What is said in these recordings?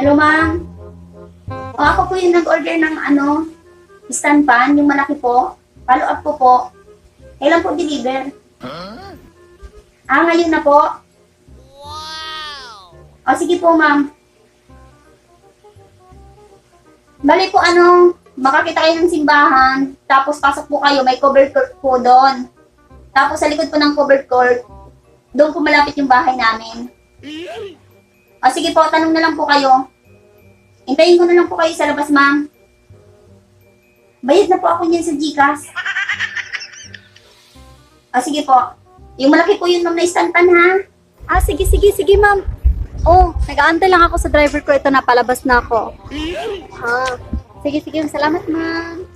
Hello, ma'am. O, ako po yung nag-order ng stand pan, yung malaki po. Follow up ko po. Kailan po deliver? Ngayon na po. Wow! O, sige po, ma'am. Bali po, makakita kayo ng simbahan, tapos pasok po kayo, may covered court po doon. Tapos sa likod po ng covered court, doon po malapit yung bahay namin. O, sige po, tanong na lang po kayo. Hintayin ko na lang po kayo sa labas, ma'am. Bayad na po ako niyan sa GCash. Sige po. Yung malaki po yun, ma'am, na istantan, ha? Sige, ma'am. Nag-aantay lang ako sa driver ko. Ito na, palabas na ako. Sige, salamat, ma'am.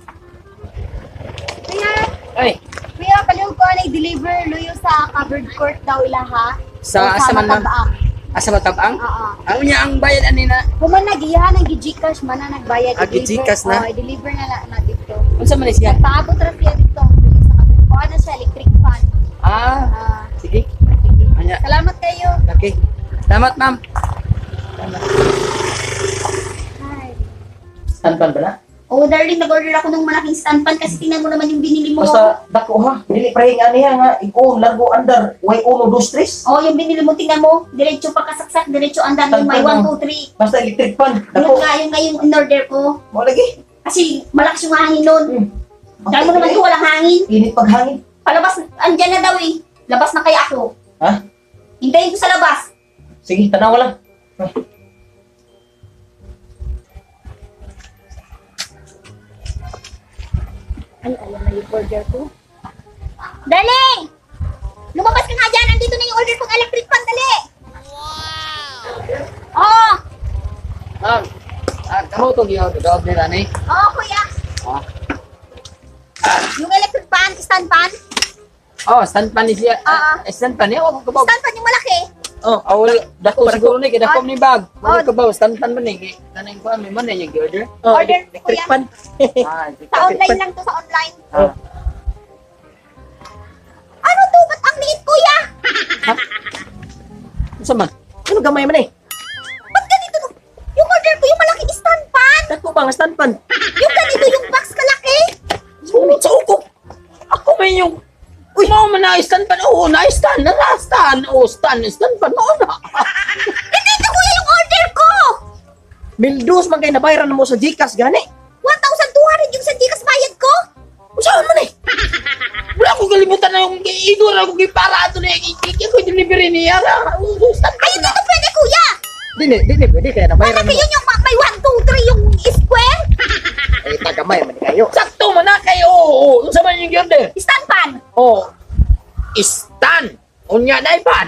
Kuya, Ay, paliw ko na i-deliver luyo sa covered court daw ila, ha? sa asa man ma'am? Asa matabang? Oo. Ang niya ang bayad anina. Human nagiyahan ng Gcash man na nagbayad. Gcash na? I-deliver na dito. Unsa man siya? Paabot ra siya dito. Luyo sa covered court. Ano siya, electric fan. Sige. Anya. Salamat kayo. Okay. Salamat ma'am. Salamat. Hi. Stanpan ba na? Darling, nag-order ako ng malaking stand pan kasi tingnan mo naman yung binili mo. Basta dako ha, dili praying ani nga ikaw largo andar, way 1 2 3. Yung binili mo, tingnan mo. Diretso pagkasaksak, diretso andan yung may 1, 2, 3. Basta electric fan, Yun dako. nga yung in-order ko. Mo lagi. Kasi malakas yung hangin nun. Kaya mo naman ko walang hangin. Init paghangin. Palabas, andyan na daw eh. Labas na kaya ako. Ha? Hintayin ko sa labas. Sige, tanaw lang. Ay, alam na yung order ko. Dali! Lumabas ka nga dyan. Andito na yung order kong electric fan. Dali! Wow! Ma'am. Kamu to gyud dog ni ani. Kuya. Ah. Yung electric fan, stand fan. Stand pan ni siya. Stand pan ni ako kabaw. Stand fan yung malaki. Awal dako siguro ni kada ni bag. Oh. Kabaw stand pan man ni. Kanang ko mi man yung order. Order ko Electric yan. fan. Sa online lang to, sa online. Ah. Ano to? Ba't ang liit, kuya? Unsa man? Ano gamay man eh? Ba't ganito to? Yung order ko, yung malaking stand fan. Dako bang stand pan? Yung ganito, yung box kalaki. Sunod sa uko. Ako may yung mo man na stand pan. Na-stand. Na-stand. Stand pan mo na. Hindi ito, kuya, yung order ko. Mildos man kay nabayaran mo sa GCash gani. 1,200 yung sa Gcash bayad ko. Usahan man eh. Wala ko kalimutan na yung igor ako gipara ato na yung ko delivery niya. Stand Ay, hindi ito pwede, kuya. Dili pwede kaya nabayaran Malaki mo. yun yung may 1, 2, 3 yung square. Eh tagamay man kayo. sakto man na kayo. Unsa man yung order? Stand fan. Stand. Unya na ipan.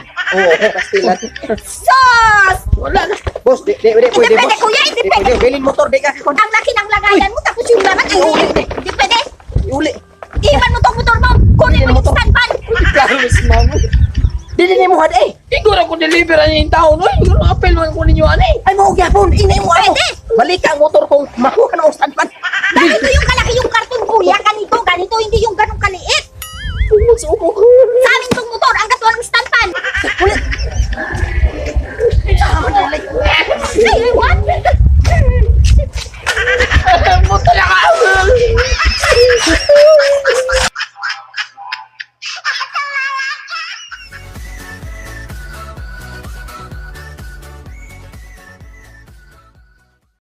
Kastilan. Sos! Wala na. Boss, di Hindi pwede pwede, boss. kuya. Hindi Di pwede. pwede. Bilin motor, di ka kakon. Ang laki ng lagayan mo, tapos yung laman, ay uli. Hindi pwede. Uli. Iwan mo tong motor mo. Kunin mo yung stand fan. Carlos mamo. Dili ni mo had eh. Igor ako deliver niya yung tao no. Igor apel man ko ninyo ani. Ay mo gyapon, inay mo ano. Pwede. Balik ang motor kong